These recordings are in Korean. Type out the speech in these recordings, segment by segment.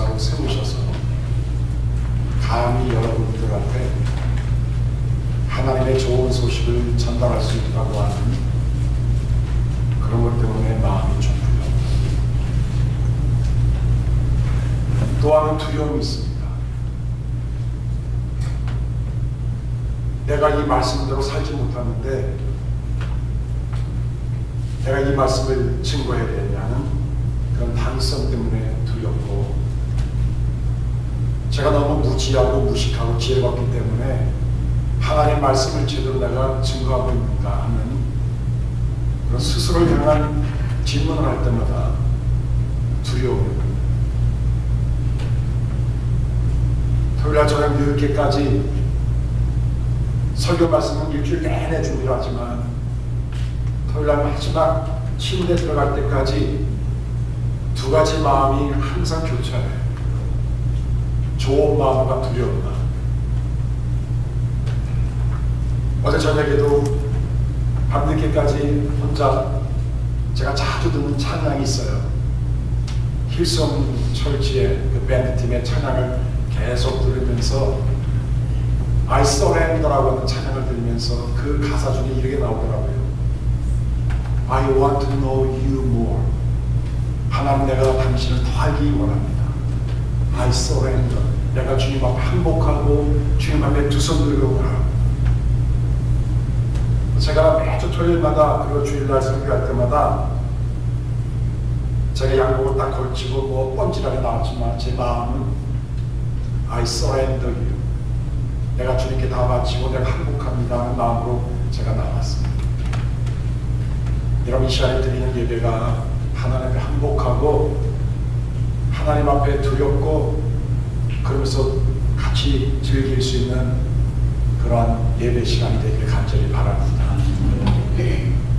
목사로 세우셔서 감히 여러분들한테 하나님의 좋은 소식을 전달할 수 있다고 하는 그런 것 때문에 마음이 좁고요. 또 하나 두려움이 있습니다. 내가 이 말씀대로 살지 못하는데 내가 이 말씀을 증거해야 되냐는 그런 당위성 때문에 두렵고, 제가 너무 무지하고 무식하고 지혜가 없기 때문에 하나님 말씀을 제대로 내가 증거하고 있는가 하는 그런 스스로를 향한 질문을 할 때마다 두려워요. 토요일날 저녁 늦게까지 설교 말씀은 일주일 내내 준비를 하지만 토요일날 마지막 침대에 들어갈 때까지 두 가지 마음이 항상 교차해요. 좋은 마음과 두려운 마음. 어제 저녁에도 밤늦게까지 혼자 제가 자주 듣는 찬양이 있어요. 힐송 철지의 그 밴드팀의 찬양을 계속 들으면서 I surrender라고 하는 찬양을 들으면서 그 가사 중에 이렇게 나오더라고요. I want to know you more. 하나님, 내가 당신을 더 알기 원합니다. I surrender. 내가 주님 앞에 항복하고 주님 앞에 두 손 들고 가라. 제가 매주 토요일마다 그리고 주일날 설교할 때마다 제가 양복을 딱 걸치고 뭐 뻔질하게 나왔지만 제 마음은 I surrender you. 내가 주님께 다 바치고 내가 항복합니다 하는 마음으로 제가 나왔습니다. 여러분, 이 시간에 드리는 예배가 하나님 앞에 항복하고 하나님 앞에 두렵고 그러면서 같이 즐길 수 있는 그러한 예배 시간이 되기를 간절히 바랍니다.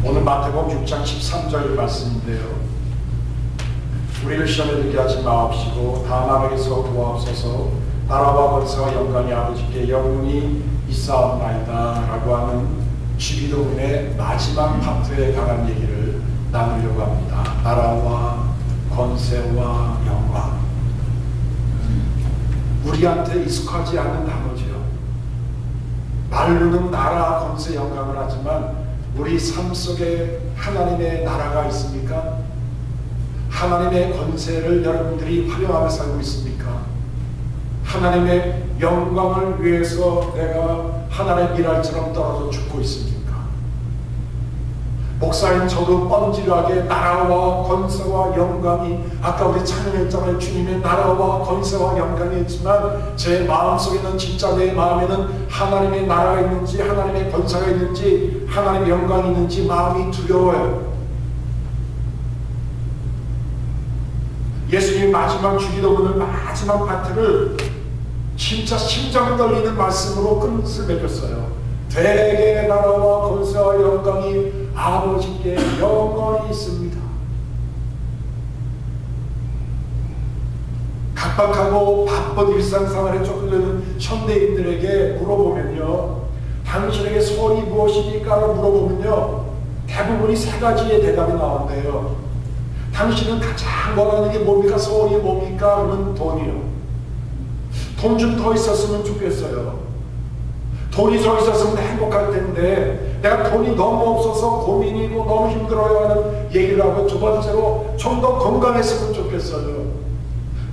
오늘 마태복음 6장 13절 말씀인데요. 우리를 시험에 들게 하지 마옵시고 다만에게서 도와옵소서. 나라와 권세와 영광이 아버지께 영원히 있사옵나이다 라고 하는 주기도문의 마지막 파트에 관한 얘기를 나누려고 합니다. 나라와 권세와 영광. 우리한테 익숙하지 않은 단어죠. 말로는 나라, 권세, 영광을 하지만 우리 삶 속에 하나님의 나라가 있습니까? 하나님의 권세를 여러분들이 활용하며 살고 있습니까? 하나님의 영광을 위해서 내가 하나님의 미랄처럼 떨어져 죽고 있습니까? 목사인 저도 뻔질하게 나라와 권세와 영광이, 아까 우리 찬양했잖아요. 주님의 나라와 권세와 영광이 있지만 제 마음속에는, 진짜 내 마음에는 하나님의 나라가 있는지 하나님의 권세가 있는지 하나님의 영광이 있는지 마음이 두려워요. 예수님 마지막 주기도문을 마지막 파트를 진짜 심장 떨리는 말씀으로 끝을 맺었어요. 대개 나라와 권세와 영광이 아버지께 영원히 있습니다. 각박하고 바쁜 일상생활에 쫓기는 현대인들에게 물어보면요, 당신에게 소원이 무엇입니까? 라고 물어보면요, 대부분이 세 가지의 대답이 나온대요. 당신은 가장 원하는 게 뭡니까? 소원이 뭡니까? 그러면 돈이요. 돈 좀 더 있었으면 좋겠어요. 돈이 더 있었으면 행복할 텐데 내가 돈이 너무 없어서 고민이고 너무 힘들어요 하는 얘기를 하고, 두 번째로 좀 더 건강했으면 좋겠어요.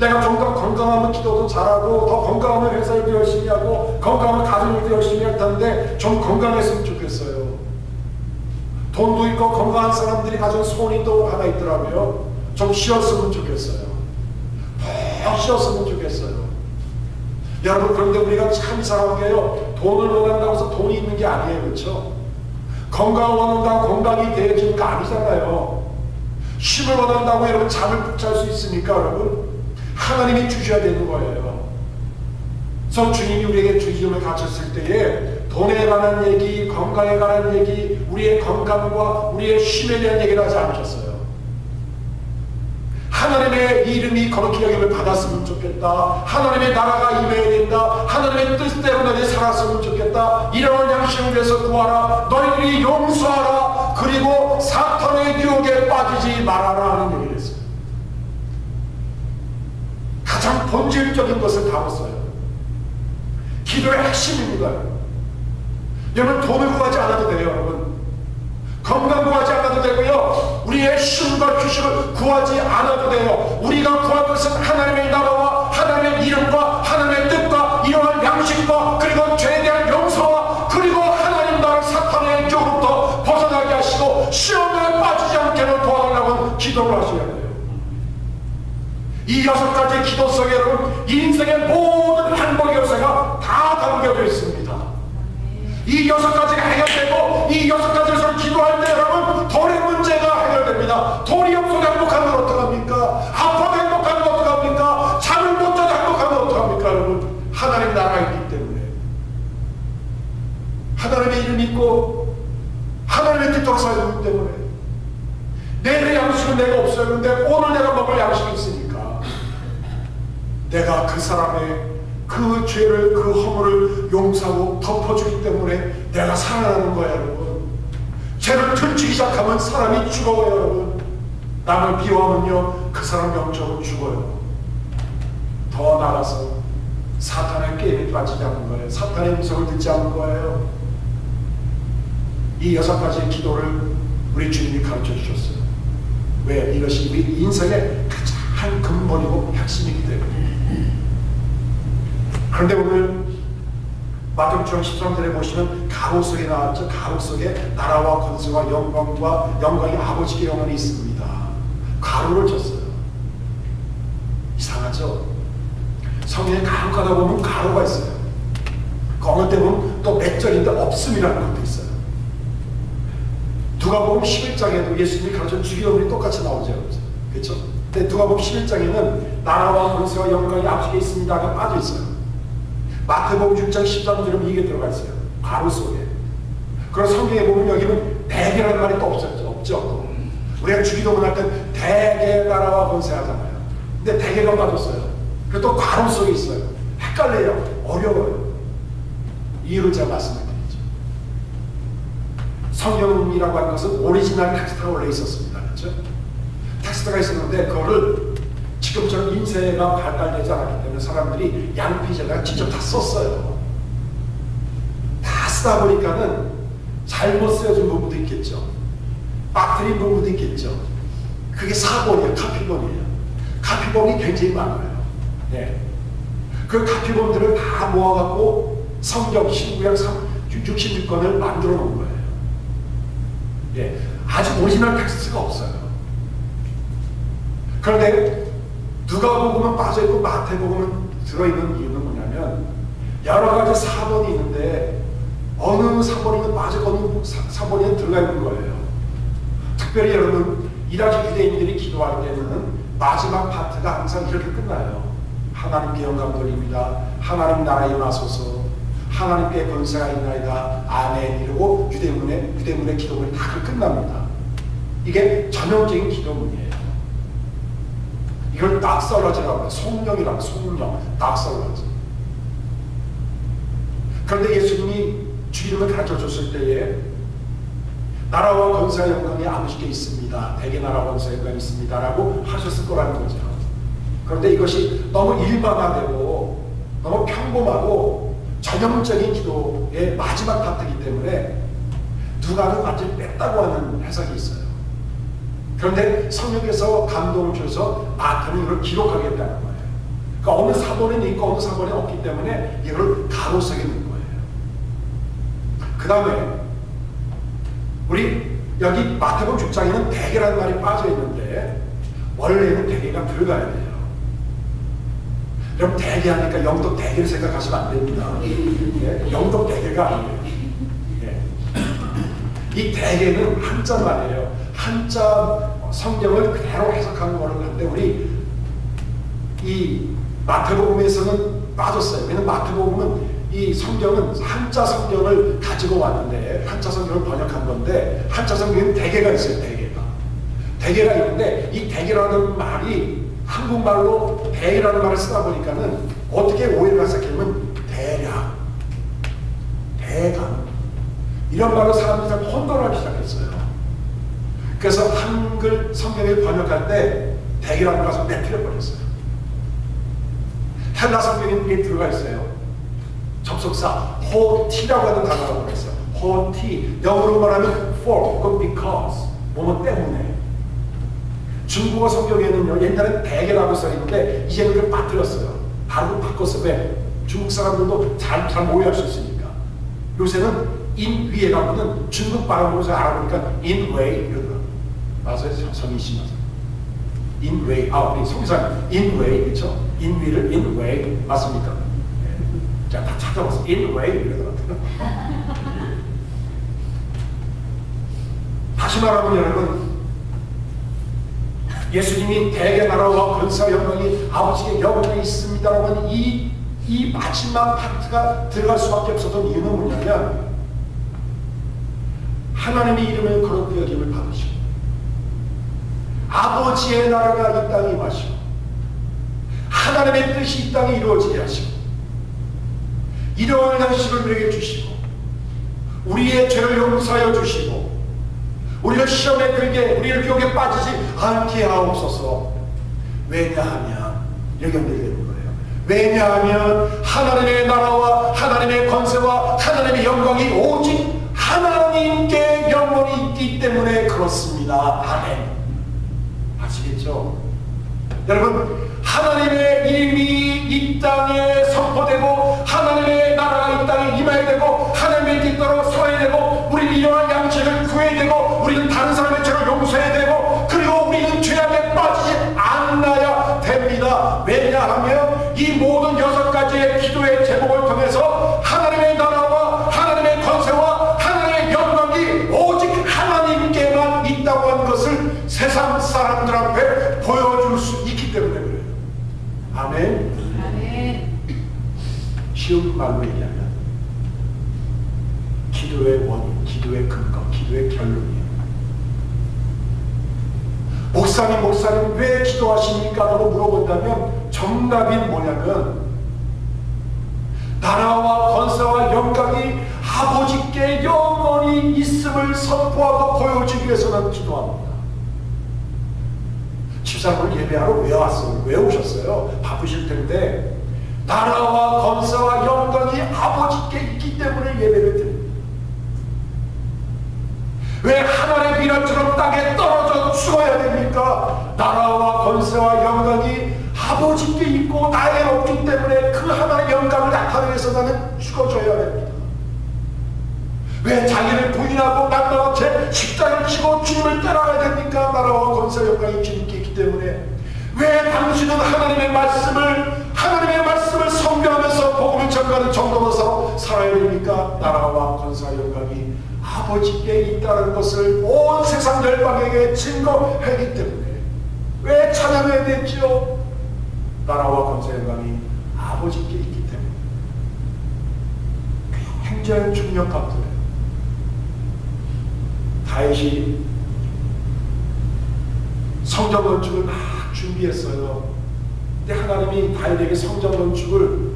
내가 좀 더 건강하면 기도도 잘하고 더 건강하면 회사일도 열심히 하고 건강하면 가정일도 열심히 할 텐데 좀 건강했으면 좋겠어요. 돈도 있고 건강한 사람들이 가진 소원이 또 하나 있더라고요. 좀 쉬었으면 좋겠어요. 더 쉬었으면 좋겠어요. 여러분, 그런데 우리가 참 이상한 게요, 돈을 원한다고 해서 돈이 있는 게 아니에요. 그렇죠? 건강을 원한다고 건강이 되어지는 거 아니잖아요. 쉼을 원한다고 여러분 잠을 푹 잘 수 있습니까? 여러분, 하나님이 주셔야 되는 거예요. 그래서 주님이 우리에게 주기름을 가르쳤을 때에 돈에 관한 얘기, 건강에 관한 얘기, 우리의 건강과 우리의 쉼에 대한 얘기를 하지 않으셨어요. 하나님의 이름이 거룩히 여김을 받았으면 좋겠다. 하나님의 나라가 임해야 된다. 하나님의 뜻대로 너희 살았으면 좋겠다. 이런 양식을 위해서 구하라. 너희들이 용서하라. 그리고 사탄의 유혹에 빠지지 말아라 하는 얘기를 했어요. 가장 본질적인 것을 다뤘어요. 기도의 핵심입니다. 여러분, 돈을 구하지 않아도 돼요. 여러분, 건강 구하지 않아도 되고요, 우리의 쉼과 휴식을 구하지 않아도 돼요. 우리가 구할 것은 하나님의 나라와 하나님의 이름과 하나님의 뜻과 이러한 양식과 그리고 죄에 대한 용서와 그리고 하나님 나라 사탄의 영으로부터 벗어나게 하시고 시험에 빠지지 않게 도와달라고 기도를 하셔야 돼요. 이 6가지 기도 속에 여러분, 인생의 모든 행복의 요소가 다 담겨져 있습니다. 이 6가지가 해결되고 이 6가지에서 기도할 때 여러분, 돈의 문제가 해결됩니다. 돈이 없어도 행복하면 어떡합니까? 아파도 행복하면 어떡합니까? 잠을 못 자도 행복하면 어떡합니까? 여러분, 하나님 나라가 있기 때문에, 하나님의 이름이 있고 하나님의 뜻대로 살기 때문에, 내일의 양식은 내가 없어요. 근데 오늘 내가 먹을 양식이 있으니까 내가 그 사람의 그 죄를, 그 허물을 용서하고 덮어주기 때문에 내가 살아나는 거예요. 여러분, 죄를 틀치기 시작하면 사람이 죽어요. 여러분, 남을 비호하면요, 그 사람 영적으로 죽어요. 더 나아가서 사탄의 게임에 빠지지 않는 거예요. 사탄의 음성을 듣지 않는 거예요. 이 6가지의 기도를 우리 주님이 가르쳐 주셨어요. 왜? 이것이 우리 인생의 가장 근본이고 핵심이기 때문에. 그런데 오늘 마태복음 13절에 보시면 가로 속에 나왔죠. 가로 속에 나라와 권세와 영광이 아버지께 영원히 있습니다. 가로를 쳤어요. 이상하죠? 성경에 가로 가다 보면 가로가 있어요. 그 어느 때 보면 또 몇 절인데 없음이라는 것도 있어요. 누가복음 11장에도 예수님이 가르쳐 주기도문이 똑같이 나오죠. 그렇죠? 근데 누가복음 11장에는 나라와 권세와 영광이 아버지께 있습니다가 빠져 있어요. 마태복음 6장 13절은 이게 들어가 있어요. 가로 속에. 그래서 성경에 보면 여기는 대개라는 말이 또 없죠. 우리가 주기도문 할 때 대개 나라와 권세 하잖아요. 근데 대개가 빠졌어요. 그리고 또 가로 속에 있어요. 헷갈려요. 어려워요. 이유를 제가 말씀드리죠. 성경이라고 하는 것은 오리지널 텍스트가 원래 있었습니다. 그렇죠? 텍스트가 있었는데 그거를 지금처럼 인쇄가 발달되지 않았기 때문에 사람들이 양피제가 직접 다 썼어요. 다 쓰다 보니까는 잘못 쓰여진 부분도 있겠죠. 빠뜨린 부분도 있겠죠. 그게 사본이에요. 카피본이에요. 카피본이 굉장히 많아요. 네. 그 카피본들을 다 모아갖고 성경 신구약 66권을 만들어 놓은 거예요. 예. 아직 오리지널 텍스트가 없어요. 그런데 누가복음은 빠져있고 마태복음은 들어있는 이유는 뭐냐면, 여러 가지 사본이 있는데 어느 사본이든 빠지고 어느 사본이든 들어가 있는 거예요. 특별히 여러분, 이 당시 유대인들이 기도할 때는 마지막 파트가 항상 이렇게 끝나요. 하나님께 영광 돌립니다. 하나님 나라에 임하소서. 하나님께 권세가 있나이다. 아멘. 이러고 유대문의 기도문이 다 끝납니다. 이게 전형적인 기도문이에요. 이걸 닥설러지라고 해요. 송령이라고. 송령, 닥설러지. 그런데 예수님이 주님을 가르쳐 줬을 때에 나라와 권세와 영광이 아버지께 있습니다. 대개 나라와 권세와 영광이 있습니다. 라고 하셨을 거라는 거죠. 그런데 이것이 너무 일반화되고 너무 평범하고 전형적인 기도의 마지막 파트이기 때문에 누가는 완전히 뺐다고 하는 해석이 있어요. 그런데 성령께서 감동을 주셔서 마태는 이걸 기록하겠다는 거예요. 그러니까 어느 사본에는 있고 어느 사본에 없기 때문에 이걸 가로 속에 넣은 거예요. 그 다음에 우리 여기 마태복음 6장에는 대개라는 말이 빠져 있는데 원래는 대개가 들어가야 돼요. 여러분, 대개 하니까 영덕 대개를 생각하시면 안 됩니다. 예? 영덕 대개가 아니에요. 예. 이 대개는 한자 말이에요. 한자 성경을 그대로 해석하는 거를 하는데 우리 이 마태복음에서는 빠졌어요. 왜냐면 마태복음은 이 성경은 한자 성경을 가지고 왔는데 한자 성경을 번역한 건데 한자 성경에는 대개가 있어요. 대개가 있는데 이 대개라는 말이 한국말로 대개라는 말을 쓰다 보니까는 어떻게 오해를 해석하면 대략, 대강 이런 말로 사람들이 다 혼돈하기 시작했어요. 그래서 한글 성경을 번역할 때 대개라는 것을 내뜨려 버렸어요. 헬라 성경에 들어가 있어요. 접속사 호티라고 하는 단어가 들어가 있어요. 호티, 영어로 말하면 for, 그 because, 뭐뭐 때문에. 중국어 성경에는요, 옛날엔 대개라고 써있는데 이제는 그걸 빠뜨렸어요. 바로 바꿨어. 왜? 중국 사람들도 잘 오해할 수 있으니까. 요새는 in 위에 가면은 중국 발음으로 잘 알아보니까 in way 이러더라고요. 맞아요? 성이 심해서. in way. 우리 성기사님 in way, 그렇죠? in 위를 in way 맞습니까? 네. 자, 다 찾아봤어. in way 이러더라고요. 다시 말하면 여러분, 예수님이 대개 나라와 권세와 영광이 아버지의 영광에 있습니다라고 하는 이 마지막 파트가 들어갈 수밖에 없었던 이유는 뭐냐면, 하나님의 이름을 거룩히 여김을 받으시고 아버지의 나라가 이 땅에 임하시고 하나님의 뜻이 이 땅에 이루어지게 하시고 일용할 양식을 우리에게 주시고 우리의 죄를 용서하여 주시고 우리를 시험에 들게, 우리를 유혹에 빠지지 않게 하옵소서. 왜냐하면 여기 연결되는 거예요. 왜냐하면 하나님의 나라와 하나님의 권세와 하나님의 영광이 오직 하나님께 영원히 있기 때문에 그렇습니다. 아멘. 아시겠죠? 여러분, 하나님의 이름이 이 땅에 선포되고 하나님의 나라가 이 땅에 임해야 되고 하나님의 뜻대로 서야 되고 우리는 이러한 양식을 구해야 되고 우리는 다른 사람의 죄를 용서해야 되고 그리고 우리는 죄악에 빠지지 않아야 됩니다. 왜냐하면 이 모든 6가지의 기도의 제목을 통해서 하나님의 나라와 하나님의 권세와 하나님의 영광이 오직 하나님께만 있다고 하는 것을 세상 사람들 앞에 보여줄 수 있기 때문에 그래요. 아멘. 아멘. 쉬운 말로 얘기하면 기도의 원인, 기도의 근거, 기도의 결론이에요. 목사님 왜 기도하십니까? 라고 물어본다면 정답이 뭐냐면 나라와 권세와 영광이 아버지께 영원히 있음을 선포하고 보여주기 위해서는 기도합니다. 집사님을 예배하러 왜 오셨어요? 바쁘실 텐데 나라와 권세와 영광이 아버지께 있기 때문에 예배를 드립니다. 왜 하늘의 비난처럼 땅에 떨어져 죽어야 됩니까? 나라와 권세와 영광이 아버지께 있고 나에 없기 때문에 그 하나님의 영광을 나타내기 위해서 나는 죽어줘야 됩니다. 왜 자기를 부인하고 남과 제 십자가를 지고 주님을 따라가야 됩니까? 나라와 권세와 영광이 주님께 있기 때문에. 왜 당신은 하나님의 말씀을 선교하면서 복음을 전가하는 정도로서 살아야 됩니까? 나라와 권세와 영광이 아버지께 있다는 것을 온 세상 열방에게 증거하기 때문에. 왜 찬양해야 되지요? 나라와 권세와 영광이 아버지께 있기 때문에. 굉장히 중요한 파트예요. 다윗이 성전 건축을 막 준비했어요. 근데 하나님이 다윗에게 성전 건축을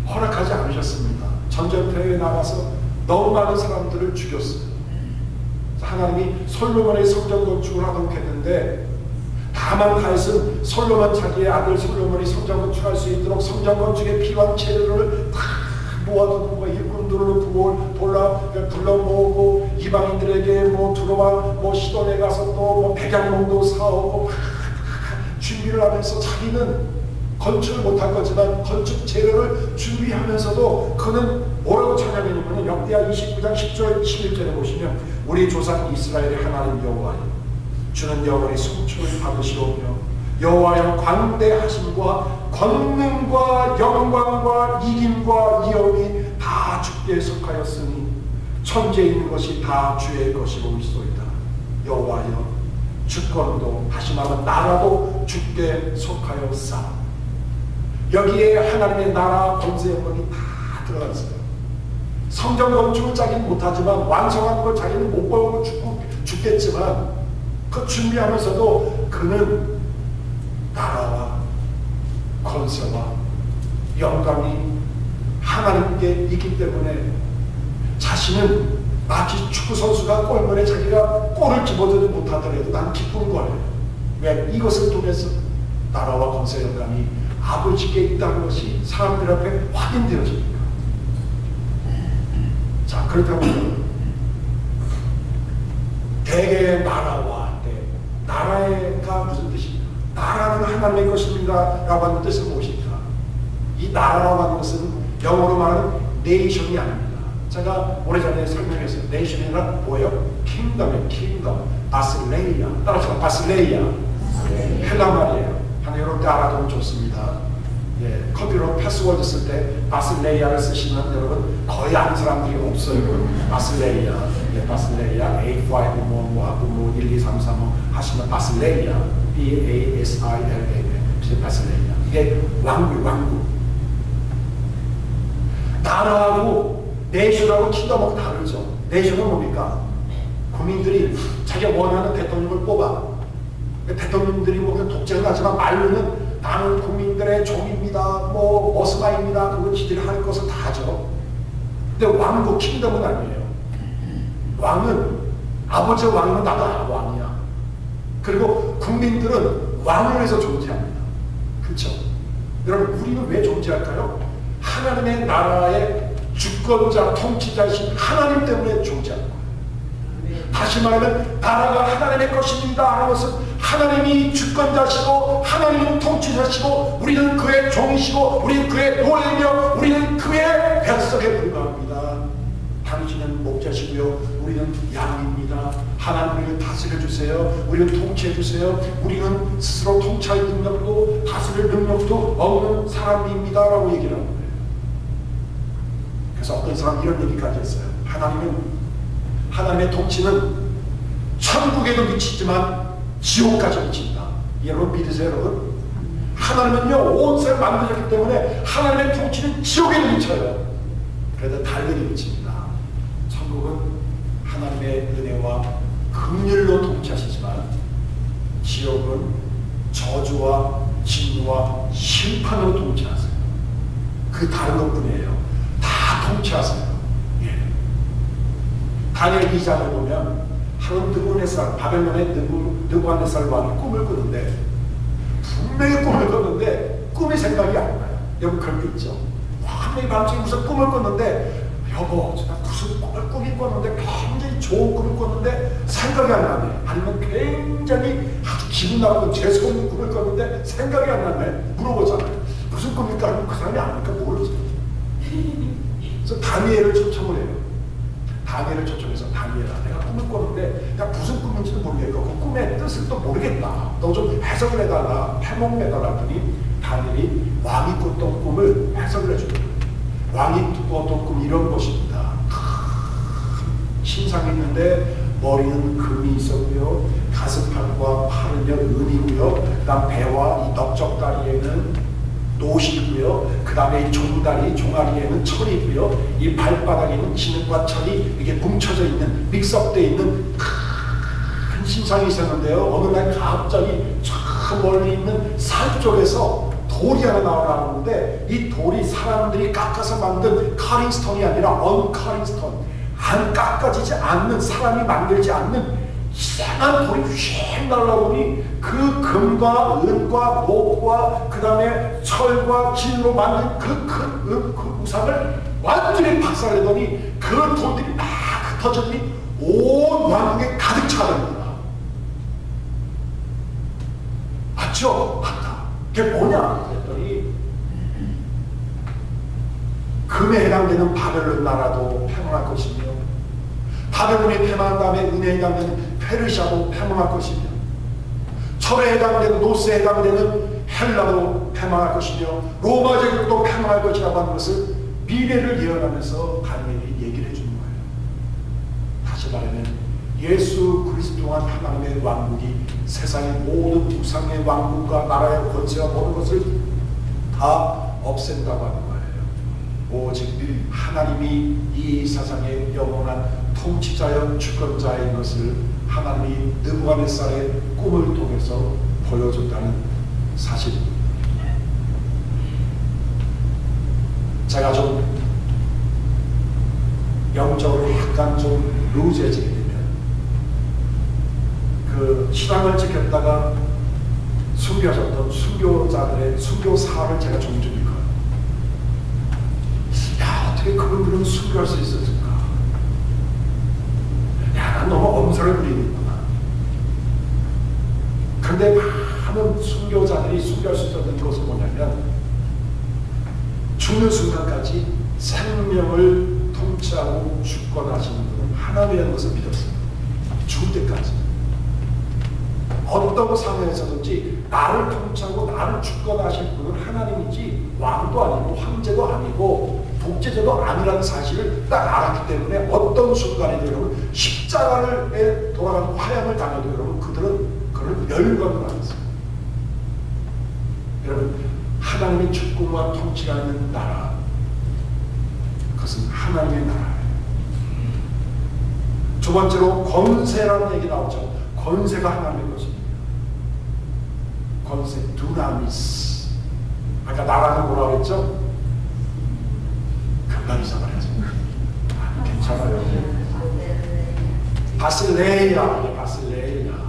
허락하지 않으셨습니다. 전쟁터에 나가서 너무 많은 사람들을 죽였어요. 하나님이 솔로몬의 성전 건축을 하도록 했는데 다만 다윗은 솔로몬 자기의 아들 솔로몬이 성전 건축할 수 있도록 성전 건축에 필요한 재료를 다 모아두는 거야. 일꾼들을 불러 모으고 이방인들에게 두로와 시돈에 가서 또 백양몽도 사오고 준비를 하면서 자기는 건축을 못할 거지만 건축 재료를 준비하면서도 그는 뭐라고 찬양했냐면 역대하 29장 10절 11절에 보시면 우리 조상 이스라엘의 하나님 여호와여 주는 영원히 송축을 받으시오며 여호와여 광대하심과 권능과 영광과 이김과 위엄이 다 주께 속하였으니 천지에 있는 것이 다 주의 것이고 있소이다. 여호와여 주권도 다시 말하면 나라도 주께 속하였사. 여기에 하나님의 나라 권세 영광이 다 들어가 있어요. 성전 건축을 자기는 못하지만 완성하는 걸 자기는 못 보고 죽겠지만 그 준비하면서도 그는 나라와 권세와 영광이 하나님께 있기 때문에 자신은 마치 축구선수가 골문에 자기가 골을 집어들지 못하더라도 난 기쁜 거예요. 왜? 이것을 통해서 나라와 권세 영광이 아버지께 있다는 것이 사람들 앞에 확인되어집니다. 자, 그렇다면 대개의 나라와 할 때, 나라가 무슨 뜻입니까? 나라는 하나님의 것입니다 라고 하는 뜻은 무엇입니까? 이 나라라고 하는 것은 영어로 말하는 네이션이 아닙니다. 제가 오래전에 설명했어요. 네이션이란 뭐예요? 킹덤이에요. 킹덤. 바실레이아. 따라서 바실레이아. 헬라 말이에요. 하나 여러분들 알아두면 좋습니다. 예, 컴퓨터 패스워드 쓸 때 바실레이아를 쓰시면 여러분 거의 아는 사람들이 없어요. 바실레이아. 예, 바실레이아. A5 뭐 1, 2, 3, 4 하시면 바실레이아. B-A-S-I-L-A. 바실레이아. 이게 왕국. 나라하고 네이션하고 킹덤하고 다르죠. 네이션은 뭡니까? 국민들이 자기가 원하는 대통령을 뽑아. 대통령들이 뭐 독재를 하지만 말로는 나는 국민들의 종입니다. 뭐 머스마입니다. 그거 지들이 할 것을 다 하죠. 근데 왕국 킹덤은 아니에요. 왕은 아버지 왕은 나도 왕이야. 그리고 국민들은 왕을 위해서 존재합니다. 그렇죠? 여러분 우리는 왜 존재할까요? 하나님의 나라의 주권자, 통치자이신 하나님 때문에 존재하는 거예요. 다시 말하면 나라가 하나님의 것입니다 하는 것은 하나님이 주권자시고 하나님은 통치자시고 우리는 그의 종이시고 우리는 그의 노예며 우리는 그의 백성에 불과합니다. 당신은 목자시고요 우리는 양입니다. 하나님 우리를 다스려 주세요. 우리는 통치해 주세요. 우리는 스스로 통치할 능력도 다스릴 능력도 없는 사람입니다 라고 얘기를 합니다. 그래서 어떤 사람 이런 얘기까지 했어요. 하나님의 통치는 천국에도 미치지만 지옥까지 미친다. 여러분 믿으세요 여러분? 하나님은요 온 세상을 만드셨기 때문에 하나님의 통치는 지옥에도 미쳐요. 그래도 달리 미칩니다. 천국은 하나님의 은혜와 긍휼로 통치하시지만 지옥은 저주와 진노와 심판으로 통치하세요. 그 다른 것뿐이에요. 통치하세요. 예. 다니엘 2장을 보면 한 느부갓네살 바벨론의 느부갓네살 왕이 꿈을 꾸는데 분명히 꿈을 꿨는데 꿈이 생각이 안 나요. 여러분 그런 게 있죠. 분명히 밤중에 무슨 꿈을 꿨는데 여보 나 무슨 꿈을 꿨는데 굉장히 좋은 꿈을 꿨는데 생각이 안 나네. 아니면 굉장히 아주 기분 나쁘고 죄송한 꿈을 꿨는데 생각이 안 나네. 물어보잖아요. 무슨 꿈일까 하면 그 사람이 아니까 모르죠. 그래서 다니엘을 초청을 해요. 다니엘을 초청해서 다니엘아 내가 꿈을 꿨는데 내가 무슨 꿈인지도 모르겠고 그 꿈의 뜻을 또 모르겠다. 너 좀 해석을 해달라. 해몽해달라 하더니 다니엘이 왕이 꿨던 꿈을 해석을 해주는 거예요. 왕이 꿨던 꿈 이런 것입니다. 신상이 있는데 머리는 금이 있었고요. 가슴판과 팔은요 은이고요. 그 다음 배와 이 넓적다리에는 노시고요. 그 다음에 이 종아리에는 철이고요. 이 발바닥에는 진흙과 철이 이게 뭉쳐져 있는 믹스업되어 있는 큰 신상이 있었는데요. 어느 날 갑자기 저 멀리 있는 산 쪽에서 돌이 하나 나오는데 이 돌이 사람들이 깎아서 만든 카링스톤이 아니라 언카링스톤, 안 깎아지지 않는 사람이 만들지 않는 이상한 돌이 휙 날아오니 그 금과 은과 목과 그 다음에 철과 진로 만든 그 우상을 완전히 박살내더니 그 돌들이 막 흩어졌더니 온 왕국에 가득 차답니다. 맞죠? 맞다. 그게 뭐냐? 그랬더니 금에 해당되는 바벨론 나라도 패망할 것이며 바벨론이 패망한 다음에 은혜에 해당되는 페르시아도 패망할 것이며 철에 해당되는 노스에 해당되는 헬라도 패망할 것이며 로마 제국도 패망할 것이라고 하는 것을 미래를 예언하면서 다니엘이 얘기를 해주는 거예요. 다시 말하면 예수 그리스도 동안 하나님의 왕국이 세상의 모든 우상의 왕국과 나라의 권세와 모든 것을 다 없앤다고 하는 거예요. 오직 하나님이 이 세상의 영원한 통치자여 주권자인 것을 하나님이 느부갓네살의 꿈을 통해서 보여줬다는 사실입니다. 제가 좀 영적으로 약간 좀 루즈해지게 되면 그 신앙을 지켰다가 숨겨졌던 순교자들의 순교사를 제가 종종 읽어요. 야, 어떻게 그분들은 순교할 수 있었을까? 야, 난 너무 엄살을 부리는구나. 그런데 많은 순교자들이 순교할 수 있었던 것은 뭐냐면 죽는 순간까지 생명을 통치하고 주권하시는 분은 하나님이라는 것을 믿었어요. 죽을 때까지. 어떤 상황에서든지 나를 통치하고 나를 주권하실 분은 하나님이지 왕도 아니고 황제도 아니고 독재자도 아니라는 사실을 딱 알았기 때문에 어떤 순간에도 여러분 십자가를 돌아가는 화양을 당해도 여러분 그들은 그를 열광을 하겠어요. 여러분 하나님의 주권과 통치가 있는 나라, 그것은 하나님의 나라예요. 두 번째로 권세라는 얘기 나오죠. 권세가 하나님의 것입니다. 권세, 두나미스. 아까 나라는 뭐라고 했죠? 금방 잊어버려서. 괜찮아요. 바실레이아, 바실레이아.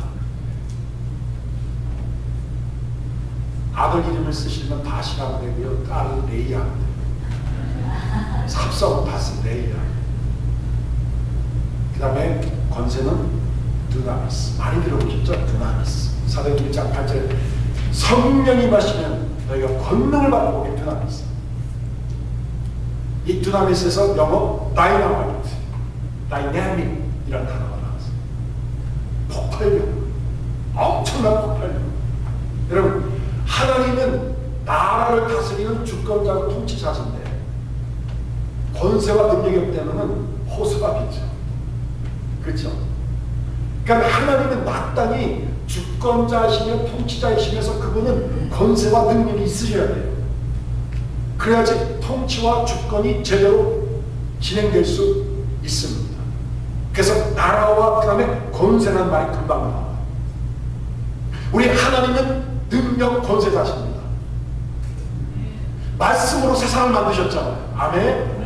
아들 이름을 쓰시면 바시라고 되고요, 딸은 레이아. 삽성 바실레이아. 그 다음에 권세는 두나미스. 많이 들어보셨죠? 두나미스. 사도행전 1장 8절에 성령이 마시면 너희가 권능을 받고 오게. 두나미스. 이 두나미스에서 영어 다이나마이트, 다이내믹이라는 단어가 나왔어요. 폭발력, 엄청난 폭발력. 여러분 하나님은 나라를 다스리는 주권자고 통치자신데 권세와 능력이 없다면 호스박이죠. 그렇죠? 그러니까 하나님은 마땅히 주권자이시며 통치자이시면서 그분은 권세와 능력이 있으셔야 돼요. 그래야지 통치와 주권이 제대로 진행될 수 있습니다. 그래서 나라와 그 다음에 권세라는 말이 금방 나와요. 우리 하나님은 능력 권세자십니다. 말씀으로 세상을 만드셨잖아요. 아멘.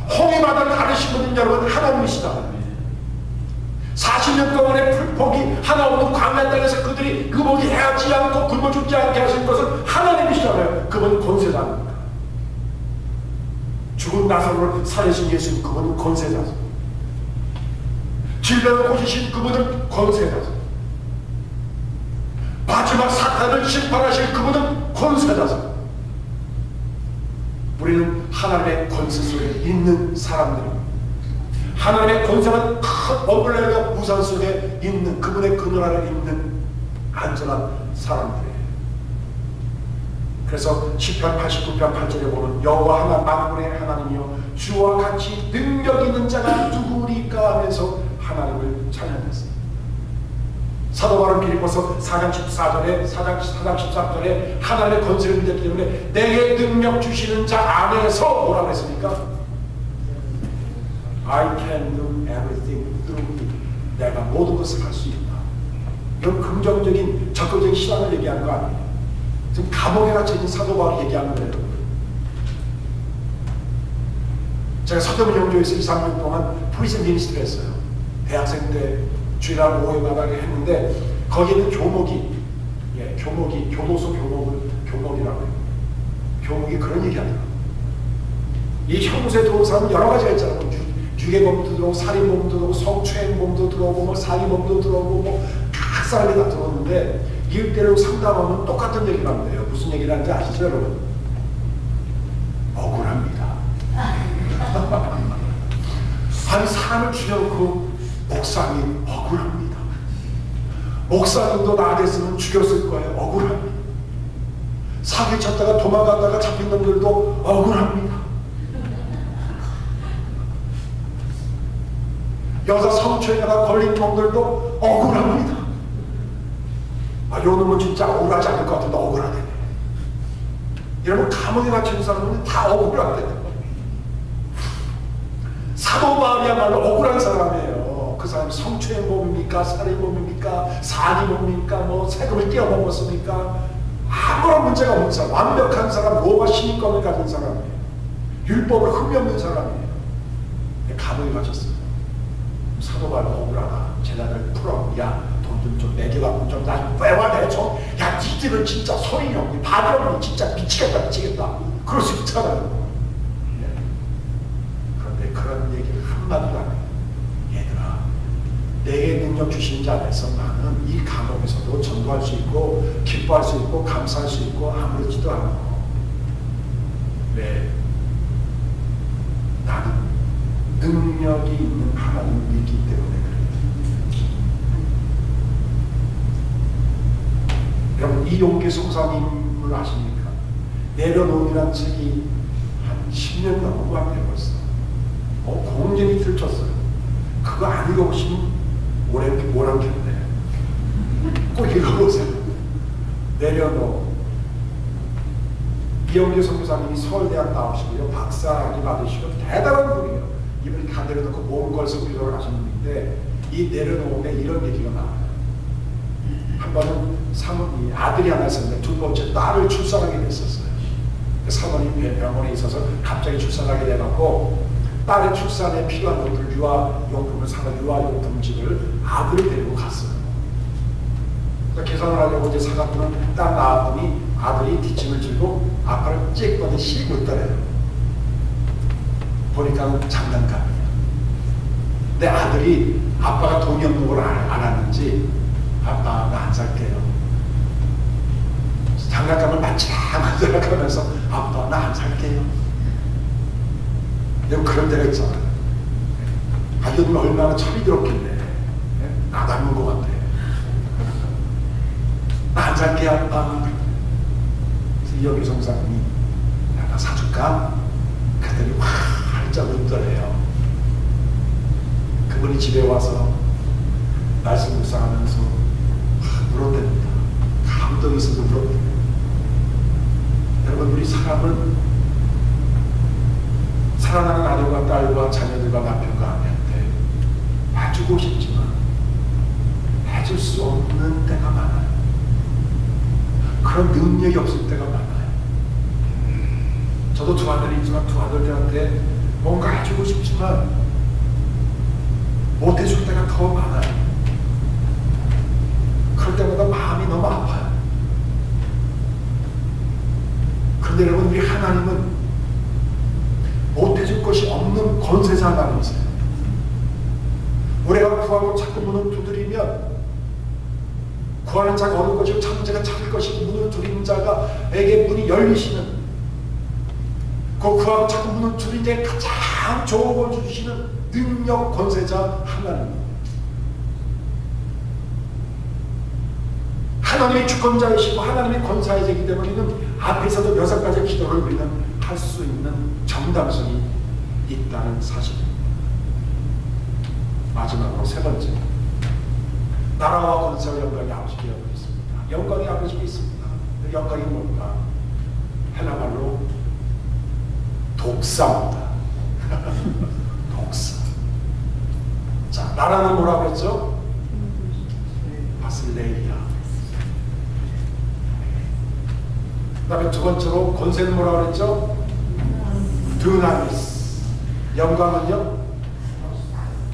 홍해바다를 가르신 분은 여러분 하나님이시다. 40년 동안의 풀포기 하나 없는 광야 땅에서 그들이 그 목이 헤아지 않고 굶어 죽지 않게 하신 것은 하나님이시잖아요. 그분은 권세자입니다. 죽은 나사로를 살리신 예수님, 그분은 권세자죠. 질병을 고치신 그분은 권세자죠. 마지막 사탄을 심판하실 그분은 권세자죠. 우리는 하나님의 권세 속에 있는 사람들입니다. 하나님의 권세는 큰 어블레가 우산 속에 있는 그분의 그늘 아래 있는 안전한 사람들이에요. 그래서 시편 89편 8절에 보면 여호와 하나 만군의 하나님이여 주와 같이 능력 있는 자가 누구리까 하면서 하나님을 찬양했어요. 사도 바울 빌립보서 4장 14절에 4장 13절에 하나님의 권세를 믿었기 때문에 내게 능력 주시는 자 안에서 뭐라고 했습니까? I can do everything through me. 내가 모든 것을 할 수 있다. 이런 긍정적인 적극적인 신앙을 얘기하는 거 아니에요. 지금 감옥에 갇혀있는 사도 바울이 얘기하는 거예요. 제가 서대문 영조에서 2, 3년 동안 프리즌 미니스트를 했어요. 대학생 때 주일날 오후에마다 했는데 거기에는 교목이 교도소 교목이라고 해요. 교목이 그런 얘기 하더라고요. 이 형무소에 들어온 사람은 여러 가지가 있잖아요. 유괴범도 들어오고 살인범도 들어오고 성추행범도 들어오고 뭐 사기범도 들어오고 뭐 각 사람이 다 들어오는데 일대로 상담하면 똑같은 얘기를 하는데요. 무슨 얘기를 하는지 아시죠 여러분? 억울합니다. 아니 사람을 죽여놓고 목사님 억울합니다. 목사님도 나 됐으면 죽였을 거예요. 억울합니다. 사기쳤다가 도망갔다가 잡힌 놈들도 억울합니다. 여자 성추행하다 걸린 놈들도 억울합니다. 요 놈은 진짜 억울하지 않을 것 같은데 억울하대. 여러분 감옥에 갇힌 사람은 다 억울하대. 사도 바울이야말로 억울한 사람이에요. 그 사람이 성추행범입니까? 살인범입니까? 사기범입니까? 뭐 세금을 떼어먹었습니까? 아무런 문제가 없는 사람, 완벽한 사람, 로마 시민권을 가진 사람이에요. 율법을 흠없는 사람이에요. 감옥에 갇혔어요. 사도 바울은 억울하다. 제자들 풀어. 야 좀 매겨갖고 좀 나 빼와내 좀. 야 니들은 진짜 소리 형이 바디 형이 진짜 미치겠다. 그럴 수 있잖아요. 예. 그런데 그런 얘기를 한마디도 안 해요. 얘들아, 내게 능력 주신 자 안에서 나는 이 감옥에서도 전도할 수 있고 기뻐할 수 있고 감사할 수 있고 아무렇지도 않고. 왜? 나는 능력이 있는 하나님을 믿기 때문에 그래요. 여러분 이용기 송사님을 아십니까? 내려놓으라는 책이 한 10년 넘은 것 같아요 벌써. 공전이 들쳤어요. 그거 안 읽어보시면 오랑캐인데 꼭 읽어보세요. 내려놓. 이용기 선교사님이 서울대학 나오시고요. 박사학위 받으시고 대단한 분이에요. 이분이 다 내려놓고 몽골 선교사를 하신 분인데 이 내려놓음에 이런 얘기가 나와요. 한 번은 사모님이 아들이 하나 있었는데 두 번째 딸을 출산하게 됐었어요. 사모님이 병원에 있어서 갑자기 출산하게 돼갖고 딸의 출산에 필요한 것들 유아용품을 사는 유아용품집을 아들을 데리고 갔어요. 계산을 하려고 이제 사갖고는 딱 나왔더니 아들이 뒷짐을 지고 아빠를 쬐거니 씌고 있더래요. 보니까 장난감이에요. 내 아들이 아빠가 돈이 없는 걸 알았는지 아빠 나 안 살게요. 장난감을 만지작만 생각하면서 아빠 나 안 살게요. 여러분 그런 데가 있잖아요. 아들은 얼마나 철이 들었길래 나 닮은 것 같아. 나 안 살게 아빠. 그래서 이영기 성사님이 나 사줄까? 그들이 활짝 웃더래요. 그분이 집에 와서 말씀 묵상하면서 울었답니다. 감동이 있어서 울었답니다. 여러분 우리 사람은 사랑하는 아들과 딸과 자녀들과 남편과 아내한테 해주고 싶지만 해줄 수 없는 때가 많아요. 그런 능력이 없을 때가 많아요. 저도 두 아들이 있지만 두 아들들한테 뭔가 해주고 싶지만 못 해줄 때가 더 많아요. 그럴 때마다 마음이 너무 아파요. 그런데 여러분 우리 하나님은 못 해줄 것이 없는 권세자 하나님이세요. 우리가 구하고 자꾸 문을 두드리면 구하는 자가 얻을 것이고 찾는 자가 찾을 것이고 문을 두드리는 자가에게 문이 열리시는 그 구하고 자꾸 문을 두드리는 자에 가장 좋은 걸 주시는 능력 권세자 하나님. 하나님의 주권자이시고 하나님의 권사이시기 때문에 우리는 앞에서도 6가지 기도를 우리는 할 수 있는 정당성이 있다는 사실입니다. 마지막으로 세 번째, 나라와 권세와 영광이 아버지께 있습니다. 영광이 아버지께 있습니다. 영광이 뭘까? 헬라말로 독사입니다. 독사. 자, 나라는 뭐라고 했죠? 바실레이아. 그 다음에 두 번째로 권세는 뭐라고 했죠? 드나미스. 영광은요?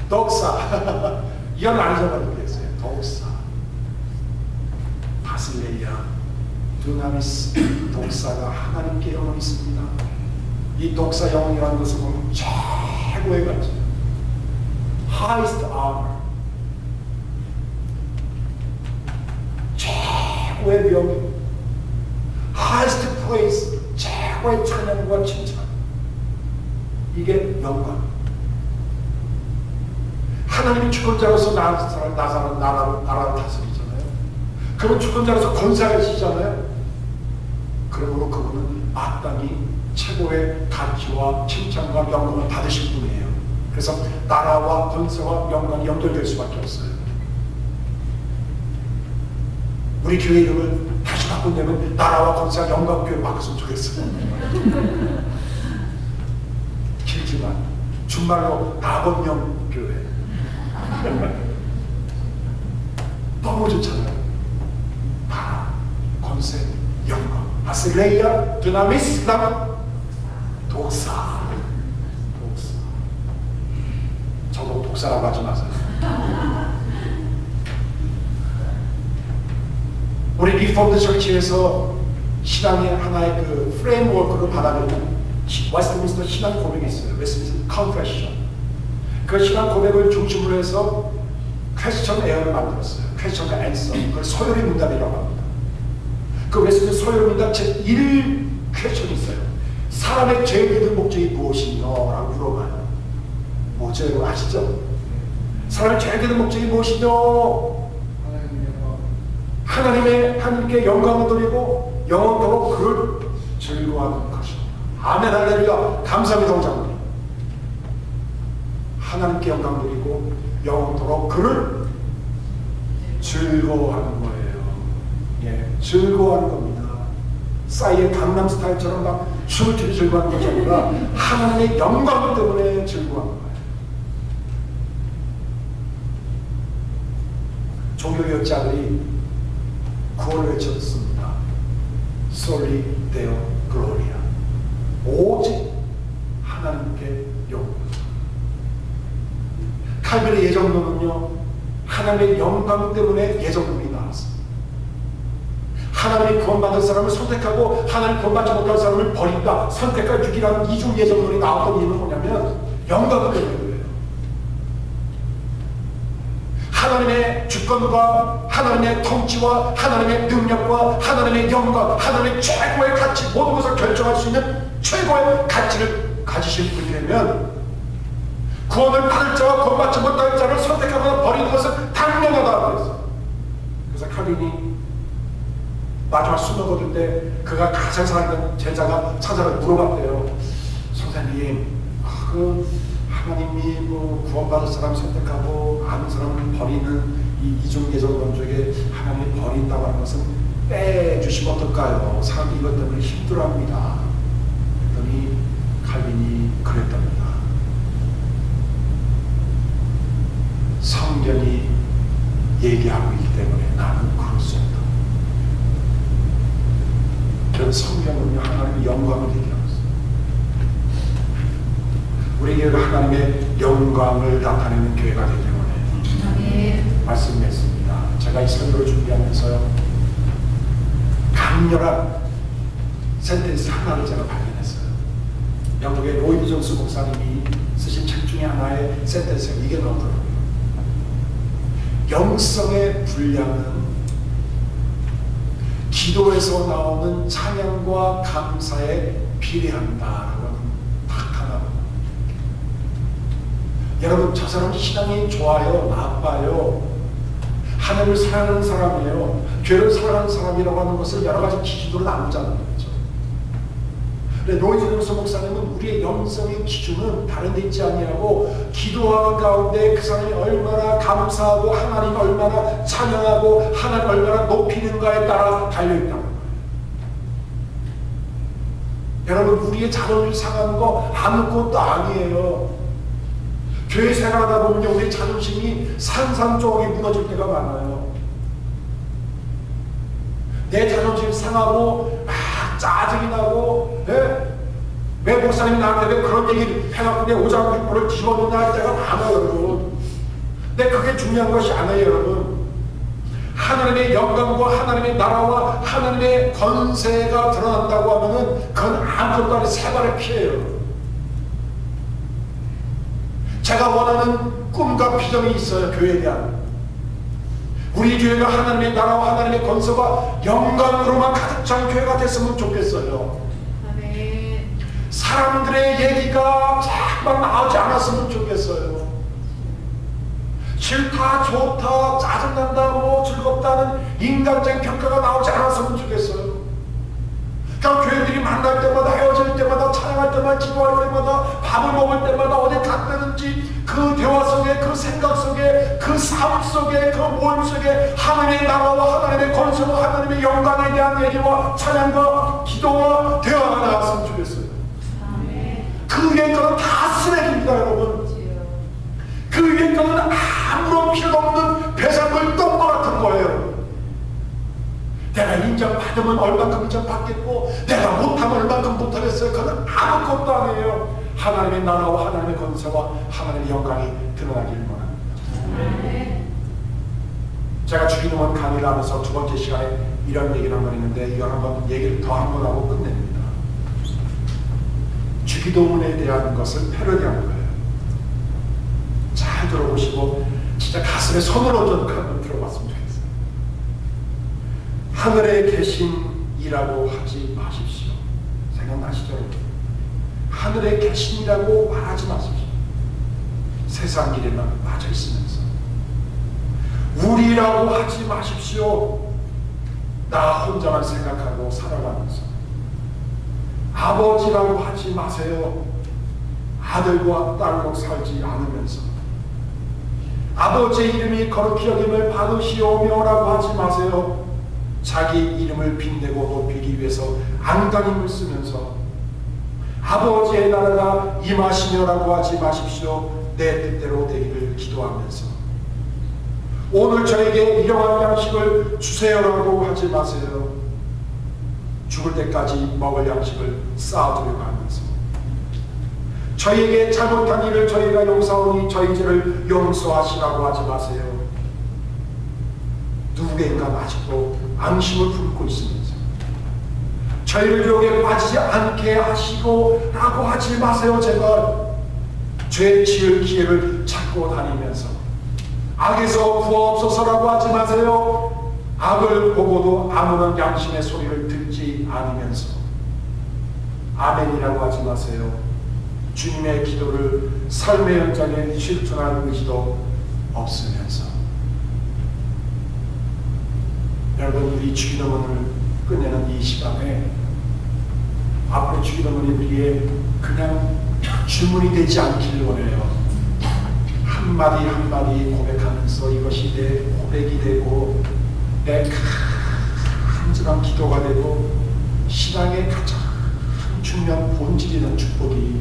독사. 이건 안 잊어버리겠어요. 독사. 바실레이아. 드나미스. 독사가 하나님께 영혼이 있습니다. 이 독사 영혼이라는 것은 최고의 가치. highest honor. 최고의 명예. highest praise. 최고의 찬양과 칭찬. 이게 영광. 하나님이 주권자로서 나라를 다스리잖아요. 그분 주권자로서 권세하시잖아요. 그러므로 그분은 마땅히 최고의 가치와 칭찬과 영광을 받으실 분이에요. 그래서 나라와 권세와 영광이 연결될 수밖에 없어요. 우리 교회 이름을 다시 바꾼다면 나라와 권세와 영광 교회로 바꿨으면 좋겠어요. 길지만 준말로 나번영 교회. 너무 좋잖아요. 나라, 권세, 영광. 바실레이아, 드나미스, 독사. 저도 독사라고 하지 마세요. 우리 리포드 처치에서 신앙의 하나의 그 프레임워크를 받아들이는 웨스트민스터 신앙 고백이 있어요. 웨스트민스터 컨페션. 그 신앙 고백을 중심으로 해서 퀘스천 에어를 만들었어요. 퀘스천과 앤서. 그걸 서열의 문답이라고 합니다. 그 웨스트민스터 서열의 문답 제1 퀘스천이 있어요. 사람의 죄에 든 목적이 무엇이냐? 라고 물어봐요. 뭐죠? 아시죠? 사람의 죄에 든 목적이 무엇이냐? 하나님께 영광을 돌리고 영원토록 그를 즐거워하는 것입니다. 아멘 할렐루야. 감사합니다 동장님. 하나님께 영광 돌리고 영원토록 그를 즐거워하는 거예요. 예, 즐거워하는 겁니다. 싸이의 강남스타일처럼 막 춤을 추고 즐거워하는 것이 아니라 하나님의 영광 때문에 즐거워하는 거예요. 종교개혁자들이 구원을 외쳤습니다. Soli Deo Gloria. 오직 하나님께 영광. 칼빈의 예정론은요, 하나님의 영광 때문에 예정론이 나왔습니다. 하나님이 구원받은 사람을 선택하고 하나님 구원받지 못할 사람을 버린다, 선택과 죽이라는 이중 예정론이 나왔던 이유는 뭐냐면 영광 때문이에요. 하나님의 주권과 하나님의 통치와 하나님의 능력과 하나님의 영광, 하나님의 최고의 가치, 모든 것을 결정할 수 있는 최고의 가치를 가지신 분이라면 구원을 받을 자와 구원받지 못할 자를 선택하거나 버리는 것은 당연하다고 했어요. 그래서 칼빈이 마지막 숨을 거둘 때 그가 가장 사랑하는 제자가 찾아가 물어봤대요. 선생님, 하나님이 뭐 구원받을 사람 선택하고 아는 사람을 버리는 이 이중예정론 쪽에 하나님이 버린다고 하는 것은 빼주시면 어떨까요? 사람이 이것 때문에 힘들어합니다. 그랬더니 칼빈이 그랬답니다. 성경이 얘기하고 있기 때문에 나는 그럴 수 없다. 그런 성경은 하나님의 영광을 얘기하고 있습니다. 우리 교회가 하나님의 영광을 나타내는 교회가 되기 때문에 말씀했습니다. 제가 이 설교를 준비하면서요, 강렬한 센텐스 하나를 제가 발견했어요. 영국의 로이드 존스 목사님이 쓰신 책 중에 하나의 센텐스가 이게 나오더라고요. 영성의 분량은 기도에서 나오는 찬양과 감사에 비례한다라고 하는 딱 하나. 여러분, 저 사람 신앙이 좋아요, 나빠요, 하나님을 사랑하는 사람이에요, 죄를 사랑하는 사람이라고 하는 것을 여러 가지 기준으로 나누자는 거죠. 로이드 존스 목사님은 우리의 영성의 기준은 다른 데 있지 아니하고 기도하는 가운데 그 사람이 얼마나 감사하고 하나님 얼마나 찬양하고 하나님 얼마나 높이는가에 따라 달려있다는 거예요. 여러분, 우리의 자존심 상하는 거 아무것도 아니에요. 교회 생활하다 보면 우리 자존심이 산산조각이 무너질 때가 많아요. 내 자존심 상하고 짜증이 나고, 왜 목사님이 나한테 왜 그런 얘기를 해갖고 내 오장육부를 뒤집어놓냐 할 때가 많아요, 여러분. 근데 그게 중요한 것이 아니에요, 여러분. 하나님의 영광과 하나님의 나라와 하나님의 권세가 드러난다고 하면은 그건 아무것도 아닌 새발의 피예요. 제가 원하는 꿈과 비전이 있어요, 교회에 대한. 우리 교회가 하나님의 나라와 하나님의 권세와 영광으로만 가득 찬 교회가 됐으면 좋겠어요. 아멘. 사람들의 얘기가 자꾸만 나오지 않았으면 좋겠어요. 싫다, 좋다, 짜증난다, 뭐 즐겁다는 인간적인 평가가 나오지 않았으면 좋겠어요. 그러니까 교회들이 만날 때마다, 헤어질 때마다, 찬양할 때마다, 기도할 때마다, 밥을 먹을 때마다, 어디 갔다든지 그 대화 속에, 그 생각 속에, 그 삶 속에, 그 모임 속에 하나님의 나라와 하나님의 권세와 하나님의 영광에 대한 얘기와 찬양과 기도와 대화가 나왔으면 좋겠어요. 그 위에 거는 다 쓰레기입니다, 여러분. 그 위에 거는 아무런 필요도 없는 배설물 똥거 같은 거예요. 내가 인정받으면 얼만큼 인정받겠고 내가 못하면 얼만큼 못하겠어요. 그건 아무것도 아니에요. 하나님의 나라와 하나님의 권세와 하나님의 영광이 드러나기를 원합니다. 제가 주기도문 강의를 하면서 두 번째 시간에 이런 얘기를 한번 했는데 이거 한번 얘기를 더 한 번 하고 끝냅니다. 주기도문에 대한 것을 패러디한 거예요. 잘 들어보시고 진짜 가슴에 손을 얹어 한번 들어봤으면 좋겠어요. 하늘에 계신이라고 하지 마십시오. 생각나시죠? 하늘에 계신이라고 말하지 마십시오. 세상 길에만 빠져 있으면서 우리라고 하지 마십시오. 나 혼자만 생각하고 살아가면서 아버지라고 하지 마세요. 아들과 딸로 살지 않으면서 아버지의 이름이 거룩히 여김을 받으시오며라고 하지 마세요. 자기 이름을 빛내고 높이기 위해서 앙당임을 쓰면서 아버지의 나라가 임하시며라고 하지 마십시오. 내 뜻대로 되기를 기도하면서 오늘 저에게 일용할 양식을 주세요라고 하지 마세요. 죽을 때까지 먹을 양식을 쌓아두려고 하면서 저희에게 잘못한 일을 저희가 용서하오니 저희 죄를 용서하시라고 하지 마세요. 누구인가 아직도 앙심을 품고 있으면서 저희를 유혹에 빠지지 않게 하시고 라고 하지 마세요. 제발 죄 지을 기회를 찾고 다니면서 악에서 구하옵소서라고 하지 마세요. 악을 보고도 아무런 양심의 소리를 듣지 않으면서 아멘이라고 하지 마세요. 주님의 기도를 삶의 현장에 실천할 의지도 없으면서 여러분, 우리 주기도문을 끝내는 이 시간에 앞으로 주기도문이 우리의 그냥 주문이 되지 않기를 원해요. 한마디 한마디 고백하면서 이것이 내 고백이 되고 내 간절한 기도가 되고 신앙의 가장 중요한 본질이라는 축복이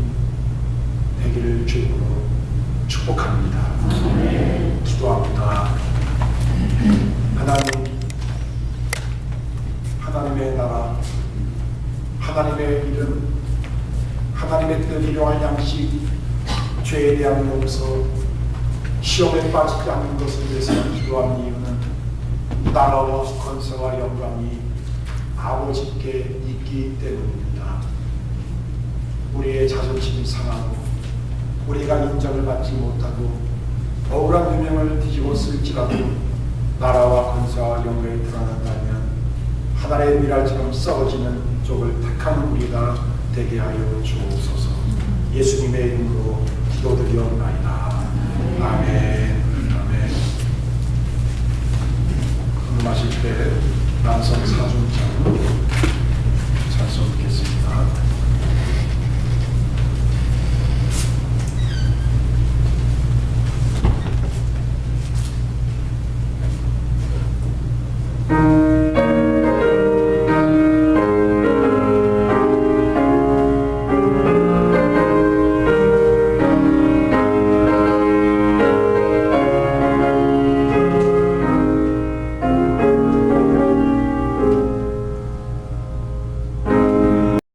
되기를 주님으로 축복합니다. 기도합니다. 하나님, 하나님의 나라, 하나님의 이름, 하나님의 뜻, 일용할 양식, 죄에 대한 용서, 시험에 빠지지 않는 것을 위해서 기도하는 이유는 나라와 권세와 영광이 아버지께 있기 때문입니다. 우리의 자존심이 상하고 우리가 인정을 받지 못하고 억울한 유명을 뒤집어 쓸지라도 나라와 권세와 영광이 드러난다면 하늘의 미랄처럼 썩어지는 쪽을 택하는 우리가 되게 하여 주옵소서. 예수님의 이름으로 기도드리옵나이다. 아멘. 아멘. 건너마실 때 남성 사주